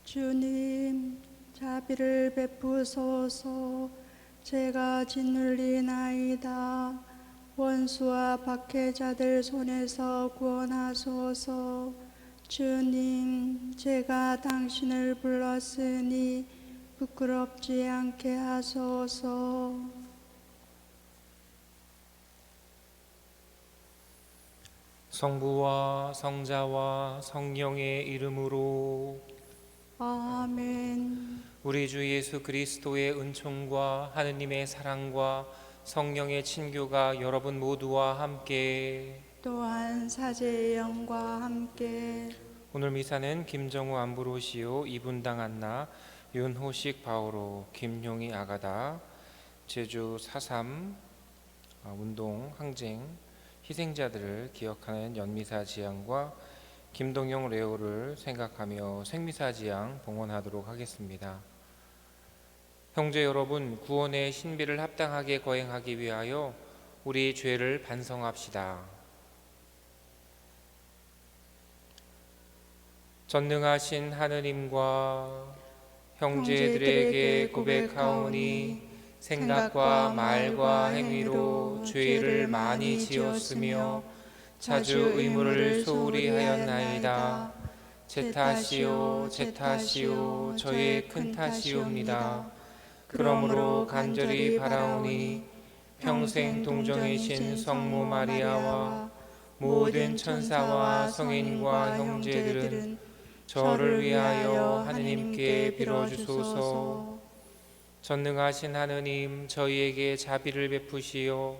주님, 자비를 베푸소서. 제가 짓눌리나이다. 원수와 박해자들 손에서 구원하소서. 주님, 제가 당신을 불렀으니 부끄럽지 않게 하소서. 성부와 성자와 성령의 이름으로. 아멘. 우리 주 예수 그리스도의 은총과 하느님의 사랑과 성령의 친교가 여러분 모두와 함께. 또한 사제의 영과 함께. 오늘 미사는 김정우 안브로시오, 이분당 안나, 윤호식 바오로, 김용희 아가다, 제주 4.3 운동 항쟁 희생자들을 기억하는 연미사 지향과 김동영 레오를 생각하며 생미사 지향 봉헌하도록 하겠습니다. 형제 여러분, 구원의 신비를 합당하게 거행하기 위하여 우리 죄를 반성합시다. 전능하신 하느님과 형제들에게 고백하오니 생각과 말과 행위로 죄를 많이 지었으며 자주 의무를 소홀히 하였나이다. 제 탓이요 제 탓이요 저의 큰 탓이옵니다. 그러므로 간절히 바라오니 평생 동정이신 성모 마리아와 모든 천사와 성인과 형제들은 저를 위하여 하느님께 빌어주소서. 전능하신 하느님, 저희에게 자비를 베푸시어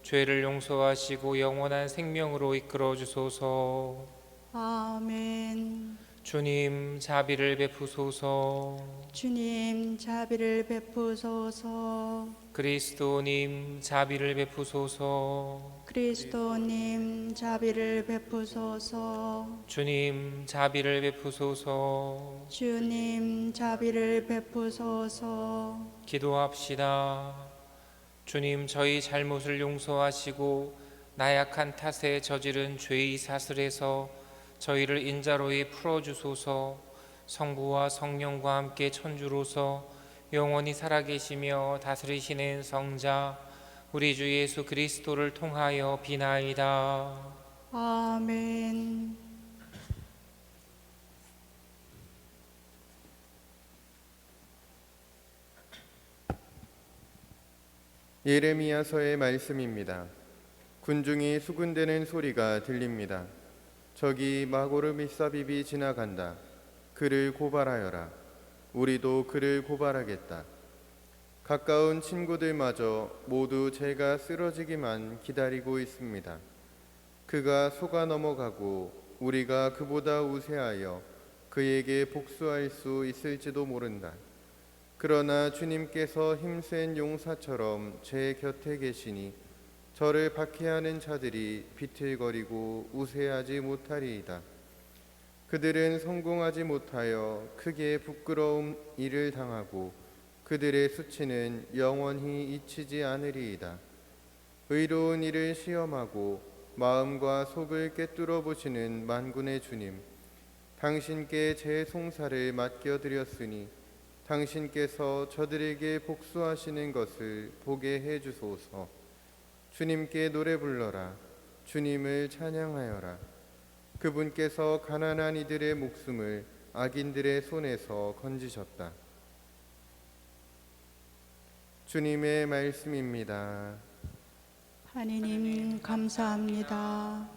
죄를 용서하시고 영원한 생명으로 이끌어 주소서. 아멘. 주님, 자비를 베푸소서. 주님, 자비를 베푸소서. 그리스도님, 자비를 베푸소서. 그리스도님, 자비를 베푸소서. 주님, 자비를 베푸소서. 주님, 자비를 베푸소서. 기도합시다. 주님, 저희 잘못을 용서하시고 나약한 탓에 저지른 죄의 사슬에서 저희를 인자로이 풀어주소서. 성부와 성령과 함께 천주로서 영원히 살아계시며 다스리시는 성자 우리 주 예수 그리스도를 통하여 비나이다. 아멘. 예레미야서의 말씀입니다. 군중이 수군대는 소리가 들립니다. 저기 마고르 미사빕이 지나간다. 그를 고발하여라. 우리도 그를 고발하겠다. 가까운 친구들마저 모두 제가 쓰러지기만 기다리고 있습니다. 그가 속아 넘어가고 우리가 그보다 우세하여 그에게 복수할 수 있을지도 모른다. 그러나 주님께서 힘센 용사처럼 제 곁에 계시니 저를 박해하는 자들이 비틀거리고 우세하지 못하리이다. 그들은 성공하지 못하여 크게 부끄러운 일을 당하고 그들의 수치는 영원히 잊히지 않으리이다. 의로운 일을 시험하고 마음과 속을 꿰뚫어 보시는 만군의 주님, 당신께 제 송사를 맡겨드렸으니 당신께서 저들에게 복수하시는 것을 보게 해주소서. 주님께 노래 불러라. 주님을 찬양하여라. 그분께서 가난한 이들의 목숨을 악인들의 손에서 건지셨다. 주님의 말씀입니다. 하느님 감사합니다.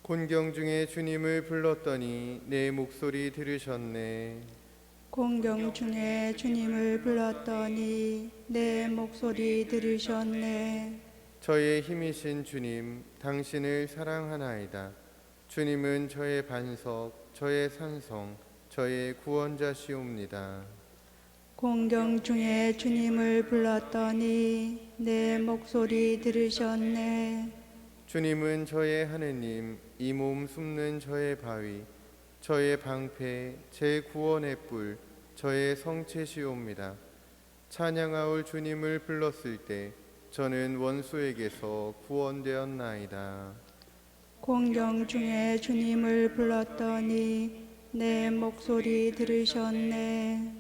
곤경 중에 주님을 불렀더니 내 목소리 들으셨네. 공경 중에 주님을 불렀더니 내 목소리 들으셨네. 저의 힘이신 주님, 당신을 사랑하나이다. 주님은 저의 반석, 저의 산성, 저의 구원자시옵니다. 공경 중에 주님을 불렀더니 내 목소리 들으셨네. 주님은 저의 하느님, 이 몸 숨는 저의 바위, 저의 방패, 제 구원의 뿔, 저의 성체시옵니다. 찬양하올 주님을 불렀을 때 저는 원수에게서 구원되었나이다. 공경 중에 주님을 불렀더니 내 목소리 들으셨네.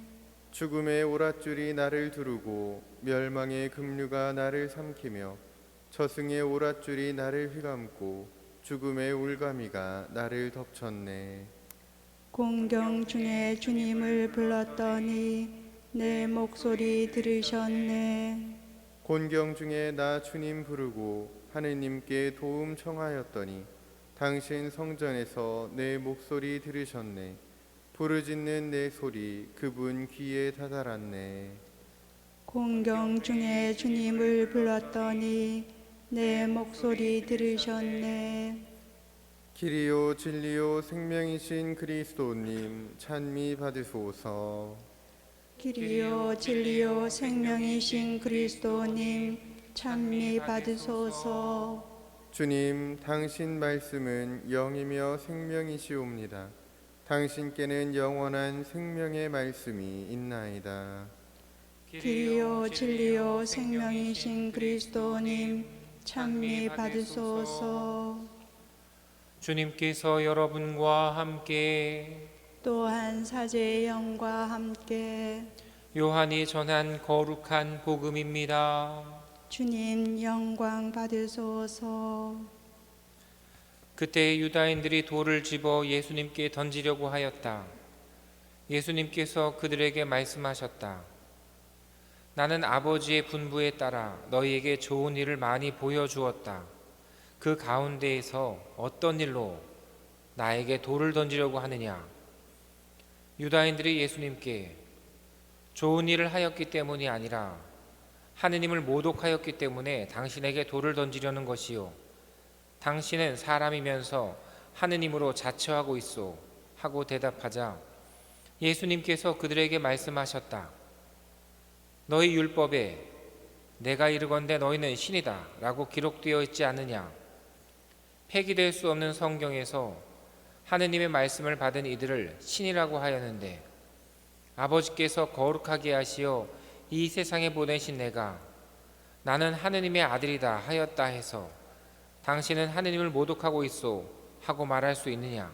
죽음의 오랏줄이 나를 두르고 멸망의 급류가 나를 삼키며 저승의 오랏줄이 나를 휘감고 죽음의 울가미가 나를 덮쳤네. 공경 중에 주님을 불렀더니 내 목소리 들으셨네. 곤경 중에 나 주님 부르고 하느님께 도움 청하였더니 당신 성전에서 내 목소리 들으셨네. 부르짖는 내 소리 그분 귀에 다다랐네. 공경 중에 주님을 불렀더니 내 목소리 들으셨네. 길이요 진리요 생명이신 그리스도님 찬미 받으소서. 길이요 진리요 생명이신 그리스도님 찬미 받으소서. 주님, 당신 말씀은 영이며 생명이시옵니다. 당신께는 영원한 생명의 말씀이 있나이다. 길이요 진리요 생명이신 그리스도님 찬미 받으소서. 주님께서 여러분과 함께 또한 사제의 영과 함께 요한이 전한 거룩한 복음입니다. 주님 영광 받으소서. 그때 유다인들이 돌을 집어 예수님께 던지려고 하였다. 예수님께서 그들에게 말씀하셨다. 나는 아버지의 분부에 따라 너희에게 좋은 일을 많이 보여주었다. 그 가운데에서 어떤 일로 나에게 돌을 던지려고 하느냐? 유다인들이 예수님께 좋은 일을 하였기 때문이 아니라 하느님을 모독하였기 때문에 당신에게 돌을 던지려는 것이요. 당신은 사람이면서 하느님으로 자처하고 있소 하고 대답하자 예수님께서 그들에게 말씀하셨다. 너희 율법에 내가 이르건대 너희는 신이다 라고 기록되어 있지 않느냐. 폐기될 수 없는 성경에서 하느님의 말씀을 받은 이들을 신이라고 하였는데 아버지께서 거룩하게 하시어 이 세상에 보내신 내가 나는 하느님의 아들이다 하였다 해서 당신은 하느님을 모독하고 있소 하고 말할 수 있느냐.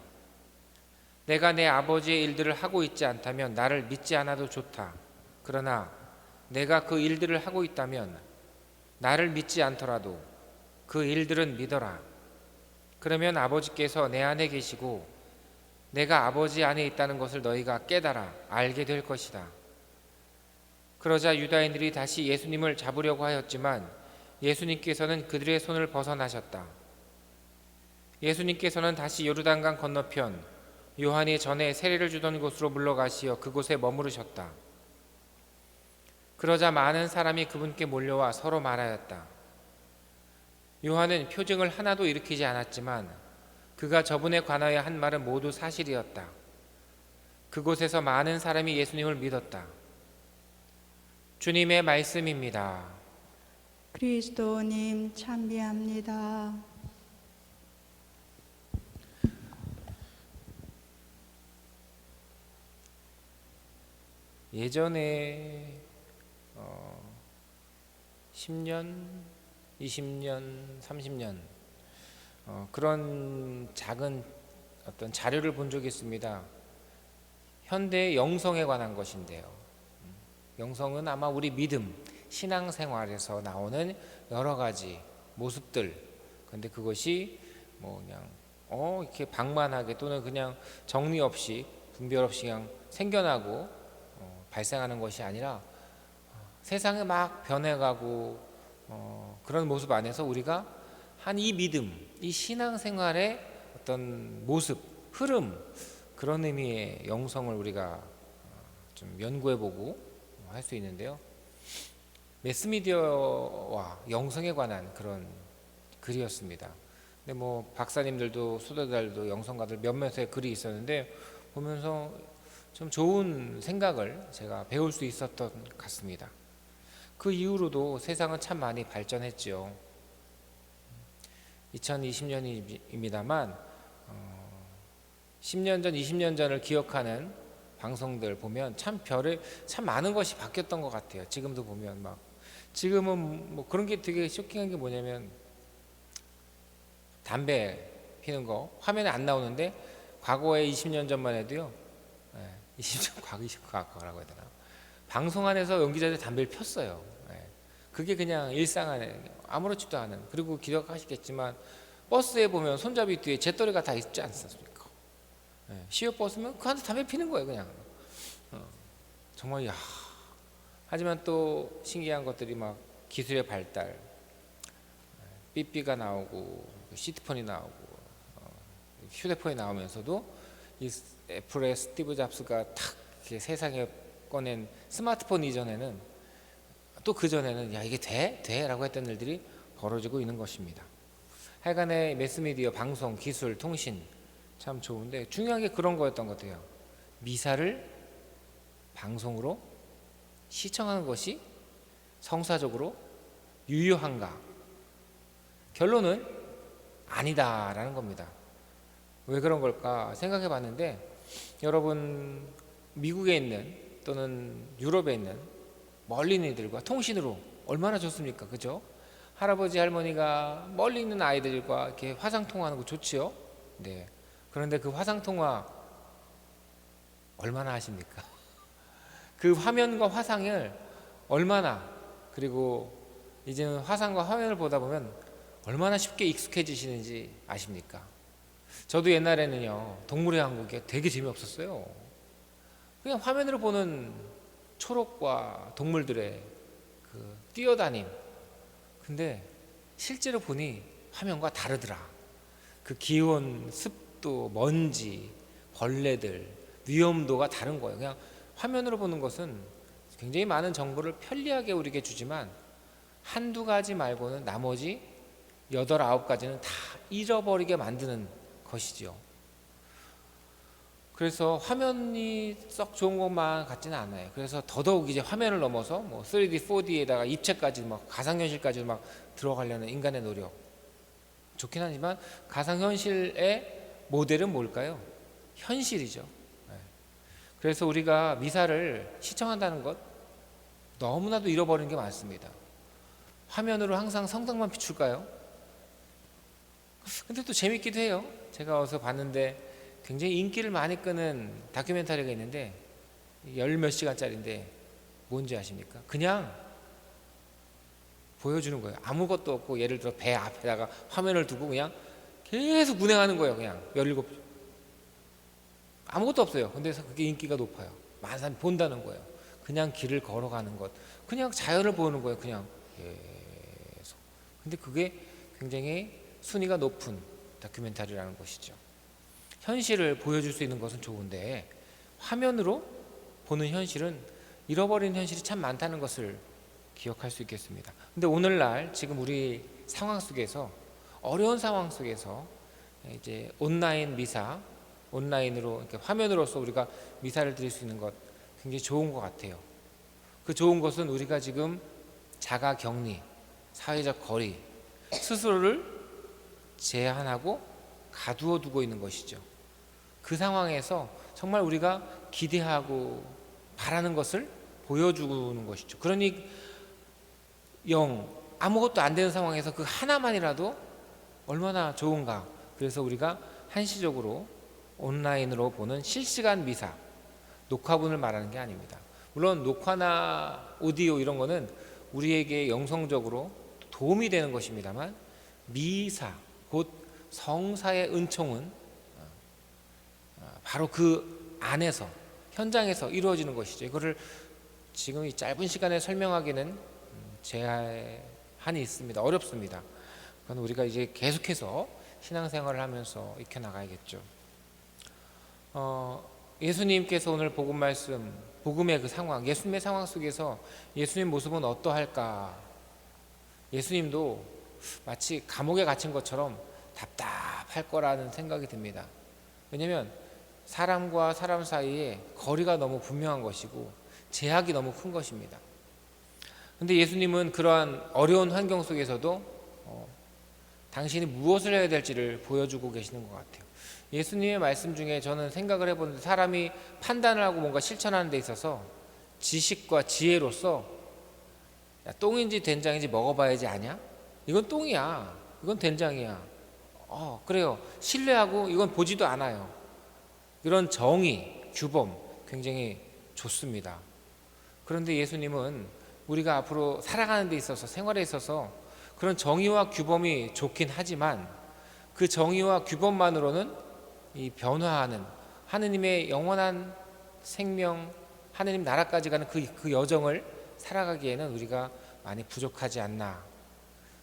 내가 내 아버지의 일들을 하고 있지 않다면 나를 믿지 않아도 좋다. 그러나 내가 그 일들을 하고 있다면 나를 믿지 않더라도 그 일들은 믿어라. 그러면 아버지께서 내 안에 계시고 내가 아버지 안에 있다는 것을 너희가 깨달아 알게 될 것이다. 그러자 유다인들이 다시 예수님을 잡으려고 하였지만 예수님께서는 그들의 손을 벗어나셨다. 예수님께서는 다시 요르단강 건너편 요한이 전에 세례를 주던 곳으로 물러가시어 그곳에 머무르셨다. 그러자 많은 사람이 그분께 몰려와 서로 말하였다. 요한은 표징을 하나도 일으키지 않았지만 그가 저분에 관하여 한 말은 모두 사실이었다. 그곳에서 많은 사람이 예수님을 믿었다. 주님의 말씀입니다. 그리스도님 찬미합니다. 예전에 10년, 20년, 30년 그런 작은 어떤 자료를 본 적이 있습니다. 현대 영성에 관한 것인데요. 영성은 아마 우리 믿음, 신앙생활에서 나오는 여러 가지 모습들. 근데 그것이 뭐 그냥 이렇게 방만하게 또는 그냥 정리 없이 분별 없이 그냥 생겨나고 발생하는 것이 아니라 세상에 막 변해가고 그런 모습 안에서 우리가 한 이 믿음, 이 신앙생활의 어떤 모습, 흐름 그런 의미의 영성을 우리가 좀 연구해보고 할 수 있는데요. 매스미디어와 영성에 관한 그런 글이었습니다. 근데 뭐 박사님들도 수도자들도 영성가들 몇몇의 글이 있었는데 보면서 좀 좋은 생각을 제가 배울 수 있었던 것 같습니다. 그 이후로도 세상은 참 많이 발전했죠. 2020년입니다만 10년 전, 20년 전을 기억하는 방송들 보면 참 많은 것이 바뀌었던 것 같아요. 지금도 보면 막 지금은 뭐 그런 게 되게 쇼킹한 게 뭐냐면 담배 피는 거 화면에 안 나오는데 과거에 20년 전만 해도요. 20년 과거라고 해야 되나? 방송 안에서 연기자들이 담배를 폈어요. 그게 그냥 일상 안에 아무렇지도 않은. 그리고 기억하시겠지만 버스에 보면 손잡이 뒤에 재떨이가 다 있지 않습니까? 시외버스면 그 안에 담배 피는 거예요, 그냥. 정말 야. 하지만 또 신기한 것들이 막 기술의 발달, 삐삐가 나오고 시트폰이 나오고 휴대폰이 나오면서도 이 애플의 스티브 잡스가 탁 이렇게 세상에 꺼낸 스마트폰 이전에는 또 그 전에는 야 이게 돼? 돼? 라고 했던 일들이 벌어지고 있는 것입니다. 하여간에 매스미디어, 방송, 기술, 통신 참 좋은데 중요한 게 그런 거였던 것 같아요. 미사를 방송으로 시청하는 것이 성사적으로 유효한가? 결론은 아니다라는 겁니다. 왜 그런 걸까 생각해 봤는데 여러분 미국에 있는 또는 유럽에 있는 멀리 있는 이들과 통신으로 얼마나 좋습니까? 그죠? 할아버지 할머니가 멀리 있는 아이들과 이렇게 화상통화하는 거 좋지요? 네. 그런데 그 화상통화 얼마나 하십니까? 그 화면과 화상을 얼마나 그리고 이제는 화상과 화면을 보다 보면 얼마나 쉽게 익숙해지시는지 아십니까? 저도 옛날에는요 동물의 왕국이 되게 재미없었어요. 그냥 화면으로 보는 초록과 동물들의 그 뛰어다님. 근데 실제로 보니 화면과 다르더라. 그 기온, 습도, 먼지, 벌레들, 위험도가 다른 거예요. 그냥 화면으로 보는 것은 굉장히 많은 정보를 편리하게 우리에게 주지만 한두 가지 말고는 나머지 8, 9가지는 다 잃어버리게 만드는 것이죠. 그래서 화면이 썩 좋은 것만 같지는 않아요. 그래서 더더욱 이제 화면을 넘어서 뭐 3D, 4D에다가 입체까지 막 가상현실까지 막 들어가려는 인간의 노력 좋긴 하지만 가상현실의 모델은 뭘까요? 현실이죠. 그래서 우리가 미사를 시청한다는 것 너무나도 잃어버리는 게 많습니다. 화면으로 항상 성당만 비출까요? 근데 또 재밌기도 해요. 제가 어서 봤는데 굉장히 인기를 많이 끄는 다큐멘터리가 있는데 10몇 시간짜리인데 뭔지 아십니까? 그냥 보여주는 거예요. 아무것도 없고 예를 들어 배 앞에다가 화면을 두고 그냥 계속 운행하는 거예요. 그냥 17 아무것도 없어요. 근데 그게 인기가 높아요. 많은 사람이 본다는 거예요. 그냥 길을 걸어가는 것, 그냥 자연을 보는 거예요. 그냥 계속. 근데 그게 굉장히 순위가 높은 다큐멘터리라는 것이죠. 현실을 보여줄 수 있는 것은 좋은데 화면으로 보는 현실은 잃어버린 현실이 참 많다는 것을 기억할 수 있겠습니다. 근데 오늘날 지금 우리 상황 속에서 어려운 상황 속에서 이제 온라인 미사, 온라인으로 이렇게 화면으로서 우리가 미사를 드릴 수 있는 것 굉장히 좋은 것 같아요. 그 좋은 것은 우리가 지금 자가 격리, 사회적 거리, 스스로를 제한하고 가두어 두고 있는 것이죠. 그 상황에서 정말 우리가 기대하고 바라는 것을 보여주는 것이죠. 그러니 아무것도 안 되는 상황에서 그 하나만이라도 얼마나 좋은가. 그래서 우리가 한시적으로 온라인으로 보는 실시간 미사, 녹화분을 말하는 게 아닙니다. 물론 녹화나 오디오 이런 거는 우리에게 영성적으로 도움이 되는 것입니다만 미사, 곧 성사의 은총은 바로 그 안에서 현장에서 이루어지는 것이죠. 이거를 지금 이 짧은 시간에 설명하기는 제한이 있습니다. 어렵습니다. 그건 우리가 이제 계속해서 신앙생활을 하면서 익혀나가야겠죠. 예수님께서 오늘 복음 말씀, 복음의 그 상황, 예수님의 상황 속에서 예수님 모습은 어떠할까? 예수님도 마치 감옥에 갇힌 것처럼 답답할 거라는 생각이 듭니다. 왜냐하면 사람과 사람 사이에 거리가 너무 분명한 것이고 제약이 너무 큰 것입니다. 그런데 예수님은 그러한 어려운 환경 속에서도 당신이 무엇을 해야 될지를 보여주고 계시는 것 같아요. 예수님의 말씀 중에 저는 생각을 해보는데 사람이 판단을 하고 뭔가 실천하는 데 있어서 지식과 지혜로서 야, 똥인지 된장인지 먹어봐야지 아냐? 이건 똥이야. 이건 된장이야. 그래요. 신뢰하고 이건 보지도 않아요. 이런 정의, 규범 굉장히 좋습니다. 그런데 예수님은 우리가 앞으로 살아가는 데 있어서, 생활에 있어서 그런 정의와 규범이 좋긴 하지만 그 정의와 규범만으로는 이 변화하는 하느님의 영원한 생명, 하느님 나라까지 가는 그 여정을 살아가기에는 우리가 많이 부족하지 않나.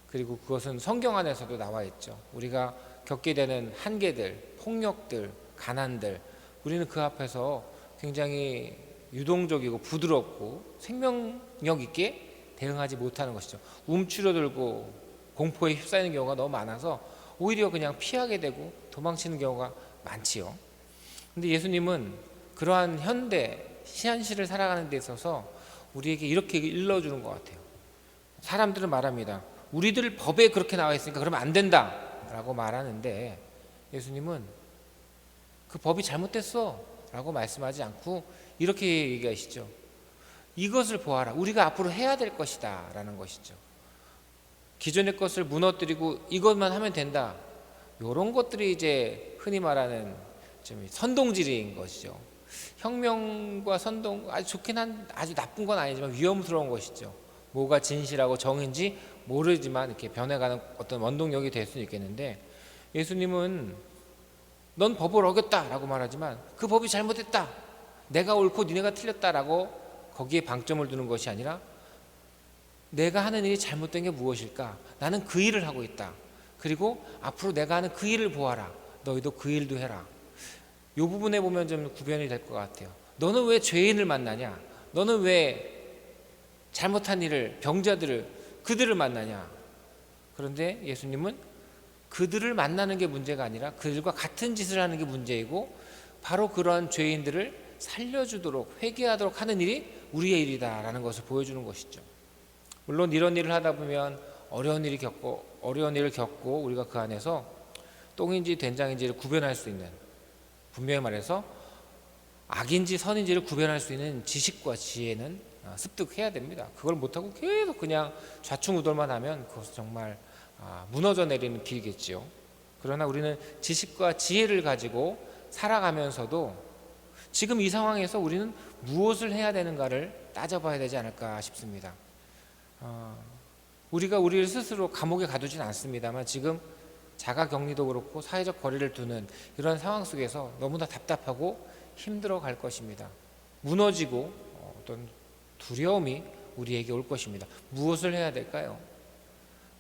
그리고 그것은 성경 안에서도 나와 있죠. 우리가 겪게 되는 한계들, 폭력들, 가난들, 우리는 그 앞에서 굉장히 유동적이고 부드럽고 생명력 있게 대응하지 못하는 것이죠. 움츠러들고 공포에 휩싸이는 경우가 너무 많아서 오히려 그냥 피하게 되고 도망치는 경우가 많지요. 근데 예수님은 그러한 현실을 살아가는 데 있어서 우리에게 이렇게 일러주는 것 같아요. 사람들은 말합니다. 우리들 법에 그렇게 나와 있으니까 그러면 안 된다 라고 말하는데 예수님은 그 법이 잘못됐어 라고 말씀하지 않고 이렇게 얘기하시죠. 이것을 보아라. 우리가 앞으로 해야 될 것이다 라는 것이죠. 기존의 것을 무너뜨리고 이것만 하면 된다. 이런 것들이 이제 흔히 말하는 좀 선동질인 것이죠. 혁명과 선동, 아주 좋긴 한, 아주 나쁜 건 아니지만 위험스러운 것이죠. 뭐가 진실하고 정인지 모르지만 이렇게 변해가는 어떤 원동력이 될 수는 있겠는데, 예수님은 넌 법을 어겼다라고 말하지만 그 법이 잘못됐다, 내가 옳고 니네가 틀렸다라고 거기에 방점을 두는 것이 아니라 내가 하는 일이 잘못된 게 무엇일까? 나는 그 일을 하고 있다. 그리고 앞으로 내가 하는 그 일을 보아라. 너희도 그 일도 해라. 이 부분에 보면 좀 구별이 될 것 같아요. 너는 왜 죄인을 만나냐? 너는 왜 잘못한 일을, 병자들을, 그들을 만나냐? 그런데 예수님은 그들을 만나는 게 문제가 아니라 그들과 같은 짓을 하는 게 문제이고, 바로 그런 죄인들을 살려주도록, 회개하도록 하는 일이 우리의 일이다라는 것을 보여주는 것이죠. 물론 이런 일을 하다 보면 어려운 일을 겪고 우리가 그 안에서 똥인지 된장인지를 구별할 수 있는, 분명히 말해서 악인지 선인지를 구별할 수 있는 지식과 지혜는 습득해야 됩니다. 그걸 못하고 계속 그냥 좌충우돌만 하면 그것은 정말 무너져 내리는 길이겠지요. 그러나 우리는 지식과 지혜를 가지고 살아가면서도 지금 이 상황에서 우리는 무엇을 해야 되는가를 따져봐야 되지 않을까 싶습니다. 우리가 우리를 스스로 감옥에 가두진 않습니다만 지금 자가격리도 그렇고 사회적 거리를 두는 이런 상황 속에서 너무나 답답하고 힘들어 갈 것입니다. 무너지고 어떤 두려움이 우리에게 올 것입니다. 무엇을 해야 될까요?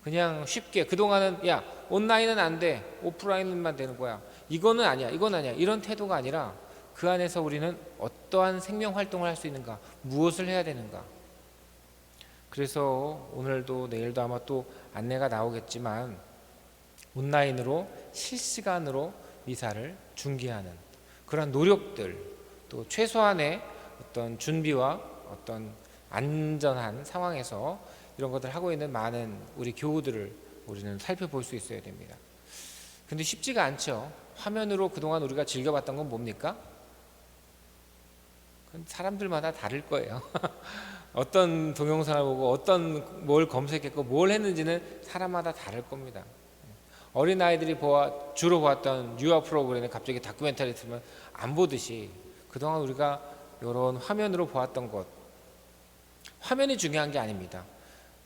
그냥 쉽게 그동안은 야, 온라인은 안 돼, 오프라인만 되는 거야, 이거는 아니야, 이건 아니야, 이런 태도가 아니라 그 안에서 우리는 어떠한 생명 활동을 할 수 있는가, 무엇을 해야 되는가. 그래서 오늘도 내일도 아마 또 안내가 나오겠지만 온라인으로 실시간으로 미사를 중계하는 그런 노력들, 또 최소한의 어떤 준비와 어떤 안전한 상황에서 이런 것들을 하고 있는 많은 우리 교우들을 우리는 살펴볼 수 있어야 됩니다. 근데 쉽지가 않죠. 화면으로 그동안 우리가 즐겨봤던 건 뭡니까? 그건 사람들마다 다를 거예요. 어떤 동영상을 보고 어떤 뭘 검색했고 뭘 했는지는 사람마다 다를 겁니다. 어린아이들이 주로 보았던 유아 프로그램에 갑자기 다큐멘터리 틀면 안 보듯이 그동안 우리가 이런 화면으로 보았던 것, 화면이 중요한 게 아닙니다.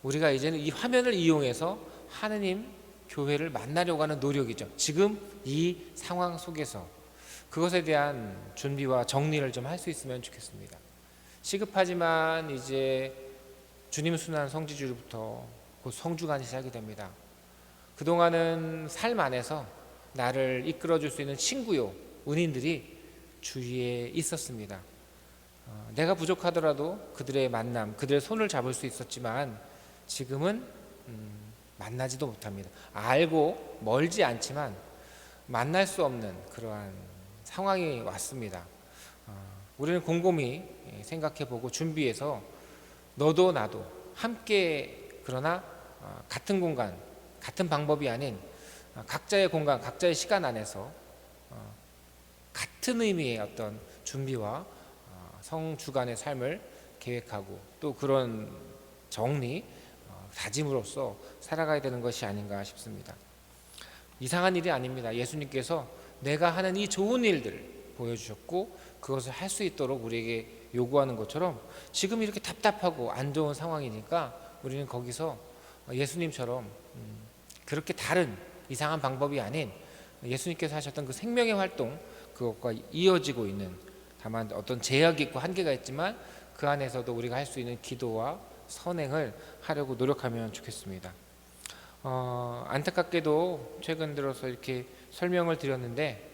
우리가 이제는 이 화면을 이용해서 하느님 교회를 만나려고 하는 노력이죠. 지금 이 상황 속에서 그것에 대한 준비와 정리를 좀 할 수 있으면 좋겠습니다. 시급하지만 이제 주님 순환 성지주일부터 곧 성주간이 시작이 됩니다. 그동안은 삶 안에서 나를 이끌어줄 수 있는 친구요, 은인들이 주위에 있었습니다. 내가 부족하더라도 그들의 만남, 그들의 손을 잡을 수 있었지만 지금은 만나지도 못합니다. 알고 멀지 않지만 만날 수 없는 그러한 상황이 왔습니다. 우리는 곰곰이 생각해보고 준비해서 너도 나도 함께, 그러나 같은 공간, 같은 방법이 아닌 각자의 공간, 각자의 시간 안에서 같은 의미의 어떤 준비와 성주간의 삶을 계획하고 또 그런 정리, 다짐으로써 살아가야 되는 것이 아닌가 싶습니다. 이상한 일이 아닙니다. 예수님께서 내가 하는 이 좋은 일들, 보여주셨고 그것을 할 수 있도록 우리에게 요구하는 것처럼 지금 이렇게 답답하고 안 좋은 상황이니까 우리는 거기서 예수님처럼 그렇게 다른 이상한 방법이 아닌 예수님께서 하셨던 그 생명의 활동 그것과 이어지고 있는, 다만 어떤 제약이 있고 한계가 있지만 그 안에서도 우리가 할 수 있는 기도와 선행을 하려고 노력하면 좋겠습니다. 안타깝게도 최근 들어서 이렇게 설명을 드렸는데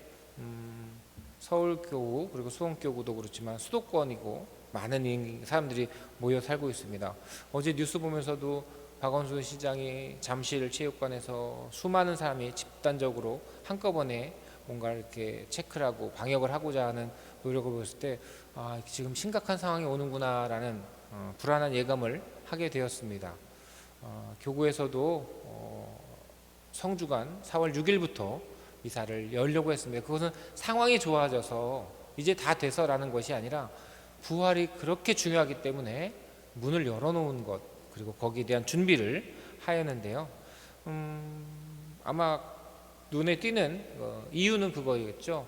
서울교구 그리고 수원교구도 그렇지만 수도권이고 많은 사람들이 모여 살고 있습니다. 어제 뉴스 보면서도 박원순 시장이 잠실 체육관에서 수많은 사람이 집단적으로 한꺼번에 뭔가 이렇게 체크를 하고 방역을 하고자 하는 노력을 보였을 때 지금 심각한 상황이 오는구나라는 불안한 예감을 하게 되었습니다. 교구에서도 성주간 4월 6일부터 미사를 열려고 했습니다. 그것은 상황이 좋아져서 이제 다 돼서라는 것이 아니라 부활이 그렇게 중요하기 때문에 문을 열어놓은 것 그리고 거기에 대한 준비를 하였는데요. 아마 눈에 띄는 이유는 그거였죠.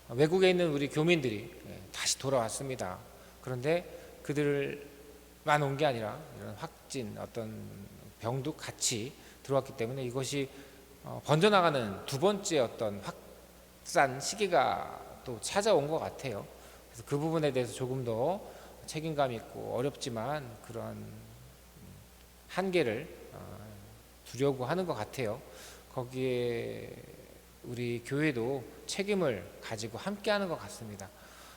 외국에 있는 우리 교민들이 다시 돌아왔습니다. 그런데 그들만 온 게 아니라 이런 확진 어떤 병도 같이 들어왔기 때문에 이것이 번져나가는 두 번째 어떤 확산 시기가 또 찾아온 것 같아요. 그래서 그 부분에 대해서 조금 더 책임감 있고 어렵지만 그러한 한계를 두려고 하는 것 같아요. 거기에 우리 교회도 책임을 가지고 함께하는 것 같습니다.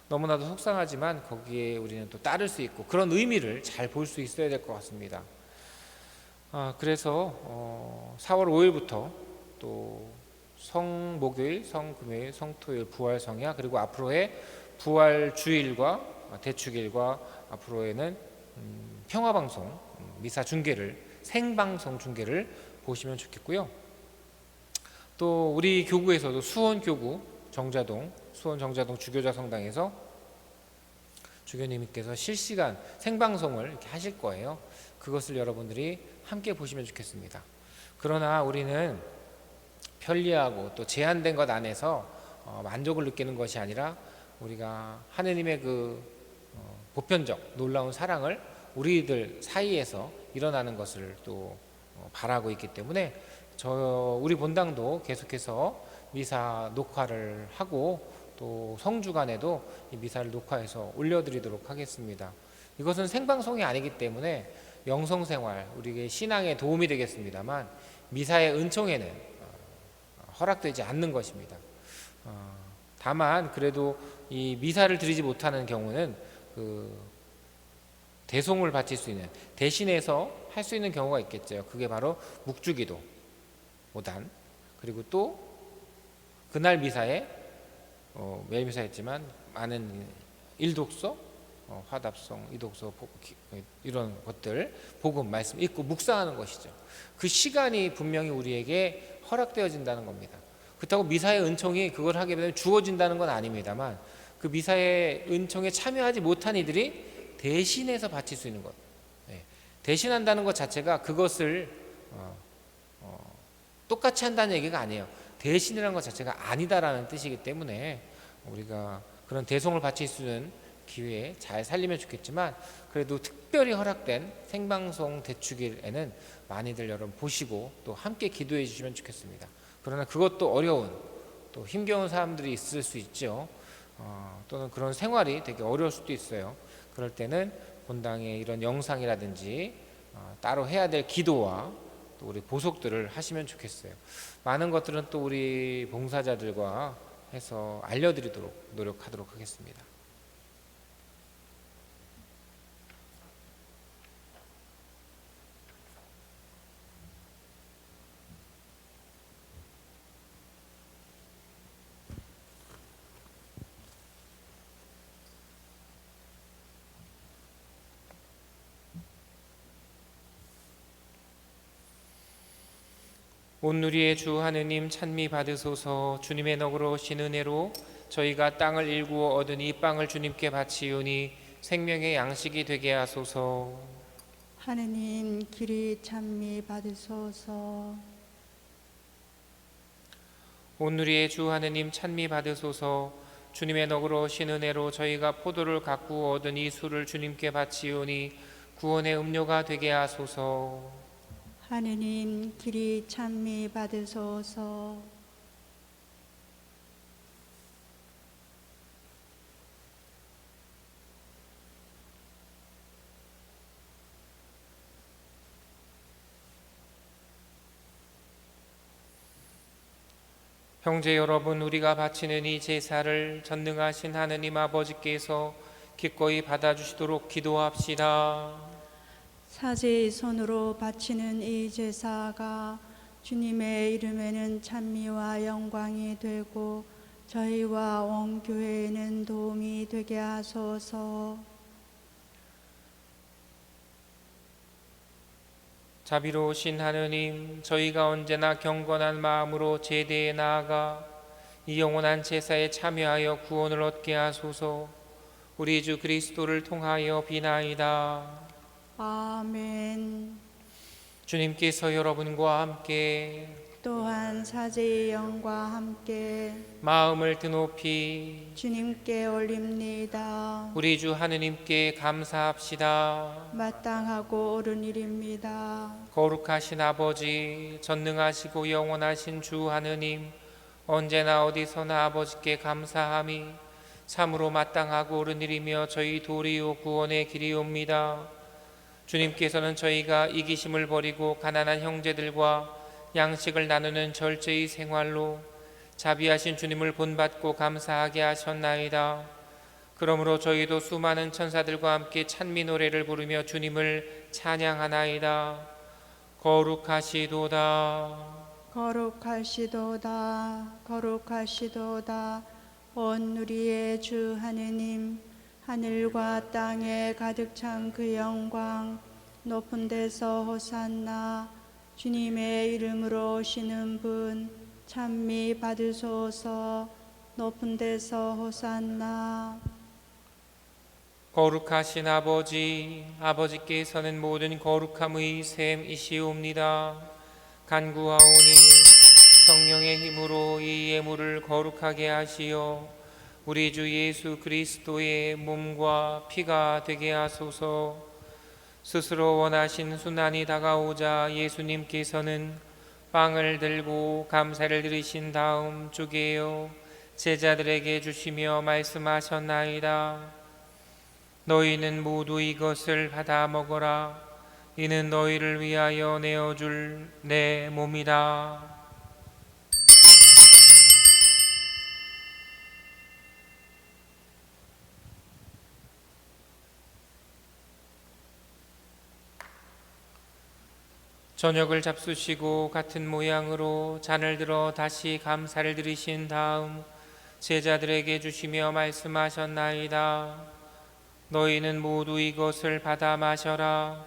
너무나도 속상하지만 거기에 우리는 또 따를 수 있고 그런 의미를 잘 볼 수 있어야 될 것 같습니다. 그래서 4월 5일부터 또 성목요일, 성금요일, 성토요일 부활 성야 그리고 앞으로의 부활 주일과 대축일과 앞으로에는 평화방송 미사 중계를 생방송 중계를 보시면 좋겠고요. 또 우리 교구에서도 수원교구 정자동 수원 정자동 주교자 성당에서 주교님께서 실시간 생방송을 이렇게 하실 거예요. 그것을 여러분들이 함께 보시면 좋겠습니다. 그러나 우리는 편리하고 또 제한된 것 안에서 만족을 느끼는 것이 아니라 우리가 하느님의 그 보편적 놀라운 사랑을 우리들 사이에서 일어나는 것을 또 바라고 있기 때문에 우리 본당도 계속해서 미사 녹화를 하고 또 성주간에도 이 미사를 녹화해서 올려드리도록 하겠습니다. 이것은 생방송이 아니기 때문에 영성생활 우리의 신앙에 도움이 되겠습니다만 미사의 은총에는 허락되지 않는 것입니다. 다만 그래도 이 미사를 드리지 못하는 경우는 그 대송을 바칠 수 있는 대신해서 할 수 있는 경우가 있겠죠. 그게 바로 묵주기도 5단 그리고 또 그날 미사에 매일 미사였지만 많은 일독서, 화답성, 이독서 이런 것들 복음 말씀 읽고 묵상하는 것이죠. 그 시간이 분명히 우리에게 허락되어진다는 겁니다. 그렇다고 미사의 은총이 그걸 하게 되면 주어진다는 건 아닙니다만 그 미사의 은총에 참여하지 못한 이들이 대신해서 바칠 수 있는 것, 대신한다는 것 자체가 그것을 똑같이 한다는 얘기가 아니에요. 대신이라는 것 자체가 아니다라는 뜻이기 때문에 우리가 그런 대송을 바칠 수 있는 기회에 잘 살리면 좋겠지만 그래도 특별히 허락된 생방송 대축일에는 많이들 여러분 보시고 또 함께 기도해 주시면 좋겠습니다. 그러나 그것도 어려운 또 힘겨운 사람들이 있을 수 있죠. 또는 그런 생활이 되게 어려울 수도 있어요. 그럴 때는 본당의 이런 영상이라든지 따로 해야 될 기도와 또 우리 보석들을 하시면 좋겠어요. 많은 것들은 또 우리 봉사자들과 해서 알려드리도록 노력하도록 하겠습니다. 온누리의 주 하느님 찬미 받으소서. 주님의 너그러 오신 은혜로 저희가 땅을 일구어 얻은 이 빵을 주님께 바치오니 생명의 양식이 되게 하소서. 하느님 길이 찬미 받으소서. 온누리의 주 하느님 찬미 받으소서. 주님의 너그러우신 은혜로 저희가 포도를 가꾸어 얻은 이 술을 주님께 바치오니 구원의 음료가 되게 하소서. 하느님 길이 찬미 받으소서. 형제 여러분, 우리가 바치는 이 제사를 전능하신 하느님 아버지께서 기꺼이 받아주시도록 기도합시다. 사제의 손으로 바치는 이 제사가 주님의 이름에는 찬미와 영광이 되고 저희와 온 교회에는 도움이 되게 하소서. 자비로우신 하느님, 저희가 언제나 경건한 마음으로 제대에 나아가 이 영원한 제사에 참여하여 구원을 얻게 하소서. 우리 주 그리스도를 통하여 비나이다. 아멘. 주님께서 여러분과 함께 또한 사제의 영과 함께 마음을 드높이 주님께 올립니다. 우리 주 하느님께 감사합시다. 마땅하고 옳은 일입니다. 거룩하신 아버지, 전능하시고 영원하신 주 하느님, 언제나 어디서나 아버지께 감사함이 참으로 마땅하고 옳은 일이며 저희 도리요 구원의 길이옵니다. 주님께서는 저희가 이기심을 버리고 가난한 형제들과 양식을 나누는 절제의 생활로 자비하신 주님을 본받고 감사하게 하셨나이다. 그러므로 저희도 수많은 천사들과 함께 찬미 노래를 부르며 주님을 찬양하나이다. 거룩하시도다. 거룩하시도다. 거룩하시도다. 온 우리의 주 하느님, 하늘과 땅에 가득 찬 그 영광, 높은 데서 호산나. 주님의 이름으로 오시는 분 찬미 받으소서. 높은 데서 호산나. 거룩하신 아버지, 아버지께서는 모든 거룩함의 샘이시옵니다. 간구하오니 성령의 힘으로 이 예물을 거룩하게 하시어 우리 주 예수 그리스도의 몸과 피가 되게 하소서. 스스로 원하신 순환이 다가오자 예수님께서는 빵을 들고 감사를 드리신 다음 쪼개어 제자들에게 주시며 말씀하셨나이다. 너희는 모두 이것을 받아 먹어라. 이는 너희를 위하여 내어줄 내 몸이다. 저녁을 잡수시고 같은 모양으로 잔을 들어 다시 감사를 드리신 다음 제자들에게 주시며 말씀하셨나이다. 너희는 모두 이것을 받아 마셔라.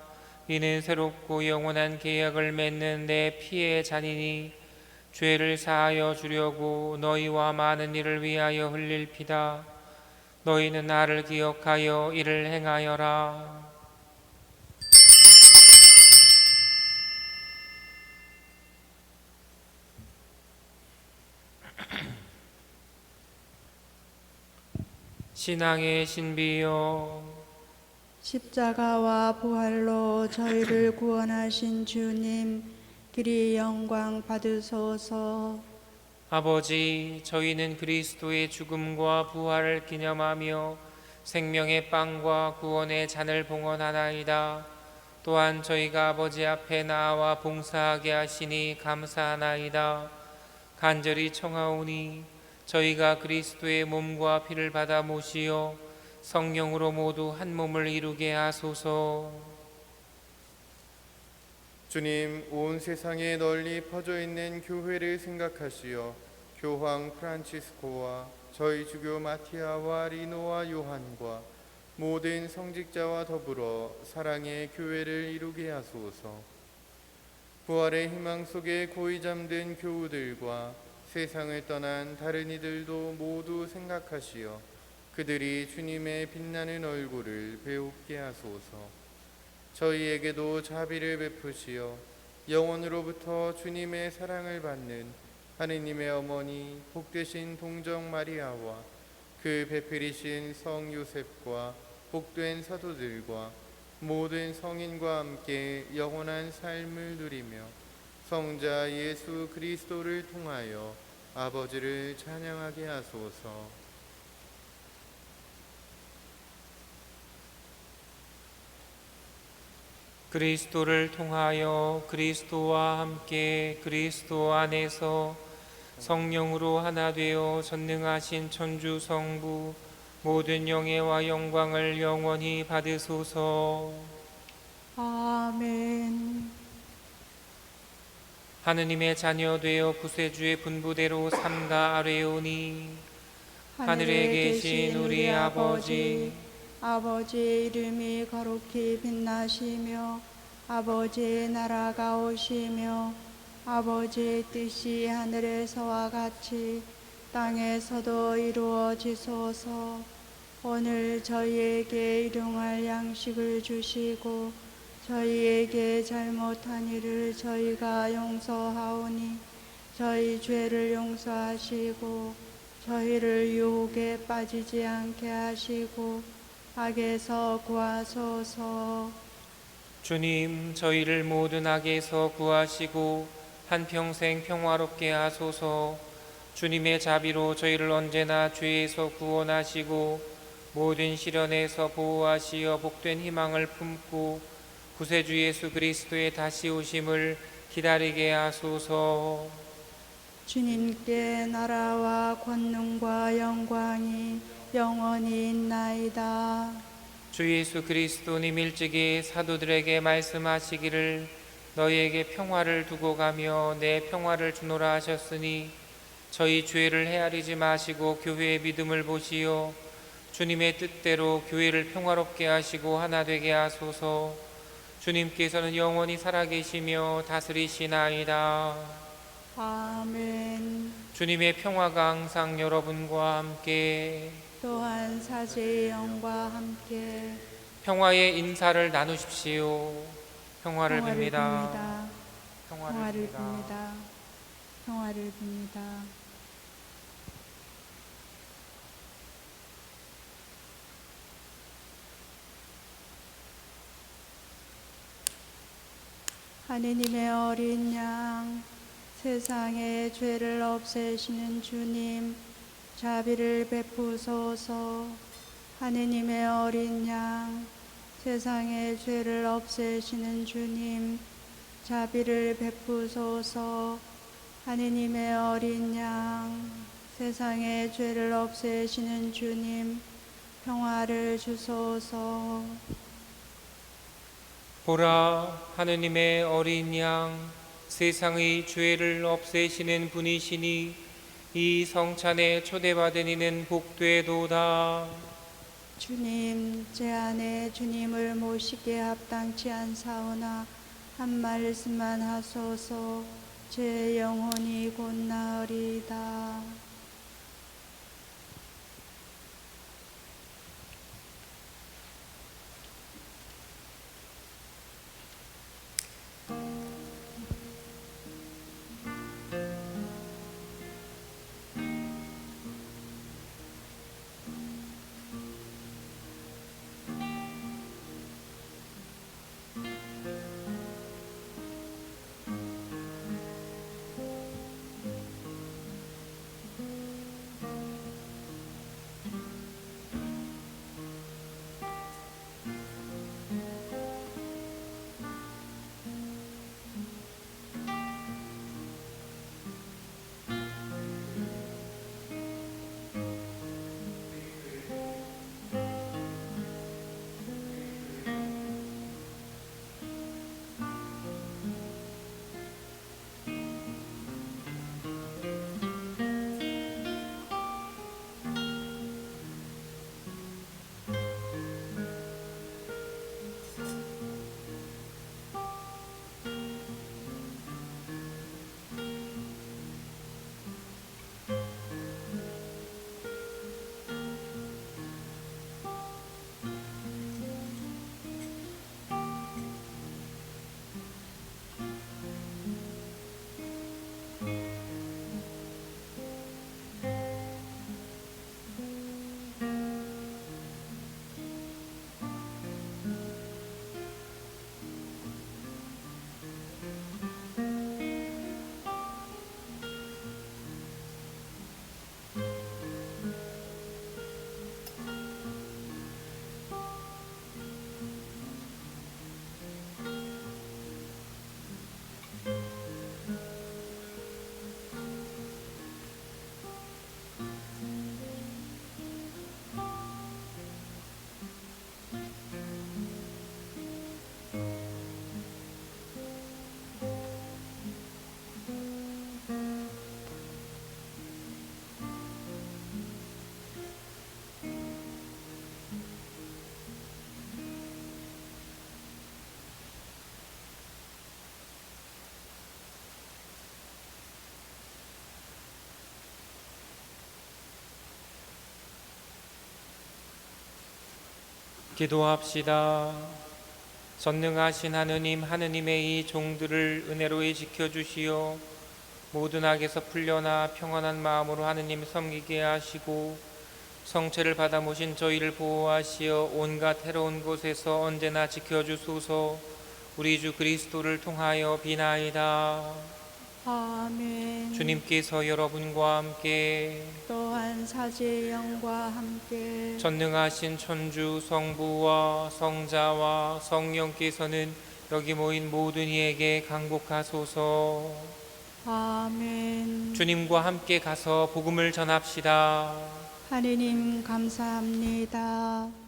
이는 새롭고 영원한 계약을 맺는 내 피의 잔이니 죄를 사하여 주려고 너희와 많은 이를 위하여 흘릴 피다. 너희는 나를 기억하여 이를 행하여라. 신앙의 신비여, 십자가와 부활로 저희를 구원하신 주님, 길이 영광 받으소서. 아버지, 저희는 그리스도의 죽음과 부활을 기념하며 생명의 빵과 구원의 잔을 봉헌하나이다. 또한 저희가 아버지 앞에 나와 봉사하게 하시니 감사하나이다. 간절히 청하오니 저희가 그리스도의 몸과 피를 받아 모시어 성령으로 모두 한 몸을 이루게 하소서. 주님, 온 세상에 널리 퍼져 있는 교회를 생각하시어 교황 프란치스코와 저희 주교 마티아와 리노와 요한과 모든 성직자와 더불어 사랑의 교회를 이루게 하소서. 부활의 희망 속에 고이 잠든 교우들과 세상을 떠난 다른 이들도 모두 생각하시어 그들이 주님의 빛나는 얼굴을 배웁게 하소서. 저희에게도 자비를 베푸시어 영원으로부터 주님의 사랑을 받는 하느님의 어머니 복되신 동정 마리아와 그 베풀이신 성 요셉과 복된 사도들과 모든 성인과 함께 영원한 삶을 누리며 성자 예수 그리스도를 통하여 아버지를 찬양하게 하소서. 그리스도를 통하여 그리스도와 함께 그리스도 안에서 성령으로 하나 되어 전능하신 천주 성부 모든 영예와 영광을 영원히 받으소서. 아멘. 하느님의 자녀 되어 구세주의 분부대로 삼가 아뢰오니 하늘에 계신 우리 아버지, 아버지의 이름이 거룩히 빛나시며 아버지의 나라가 오시며 아버지의 뜻이 하늘에서와 같이 땅에서도 이루어지소서. 오늘 저희에게 일용할 양식을 주시고 저희에게 잘못한 일을 저희가 용서하오니 저희 죄를 용서하시고 저희를 유혹에 빠지지 않게 하시고 악에서 구하소서. 주님, 저희를 모든 악에서 구하시고 한평생 평화롭게 하소서. 주님의 자비로 저희를 언제나 죄에서 구원하시고 모든 시련에서 보호하시어 복된 희망을 품고 구세주 예수 그리스도의 다시 오심을 기다리게 하소서. 주님께 나라와 권능과 영광이 영원히 있나이다. 주 예수 그리스도님 일찍이 사도들에게 말씀하시기를 너희에게 평화를 두고 가며 내 평화를 주노라 하셨으니 저희 죄를 헤아리지 마시고 교회의 믿음을 보시어 주님의 뜻대로 교회를 평화롭게 하시고 하나 되게 하소서. 주님께서는 영원히 살아계시며 다스리시나이다. 아멘. 주님의 평화가 항상 여러분과 함께. 또한 사제의 영과 함께 평화의 인사를 나누십시오. 평화를 빕니다. 평화를 빕니다. 평화를 빕니다. 하느님의 어린 양, 세상의 죄를 없애시는 주님, 자비를 베푸소서. 하느님의 어린 양, 세상의 죄를 없애시는 주님, 자비를 베푸소서. 하느님의 어린 양, 세상의 죄를 없애시는 주님, 평화를 주소서. 보라, 하느님의 어린 양, 세상의 죄를 없애시는 분이시니 이 성찬에 초대받은 이는 복되도다. 주님, 제 안에 주님을 모시기에 합당치 않사오나 한 말씀만 하소서. 제 영혼이 곧 나으리이다. 기도합시다. 전능하신 하느님, 하느님의 이 종들을 은혜로이 지켜주시어 모든 악에서 풀려나 평안한 마음으로 하느님 섬기게 하시고 성체를 받아 모신 저희를 보호하시어 온갖 해로운 곳에서 언제나 지켜주소서. 우리 주 그리스도를 통하여 비나이다. 아멘. 주님께서 여러분과 함께 또한 사제의 영과 함께 전능하신 천주 성부와 성자와 성령께서는 여기 모인 모든 이에게 강복하소서. 아멘. 주님과 함께 가서 복음을 전합시다. 하느님 감사합니다.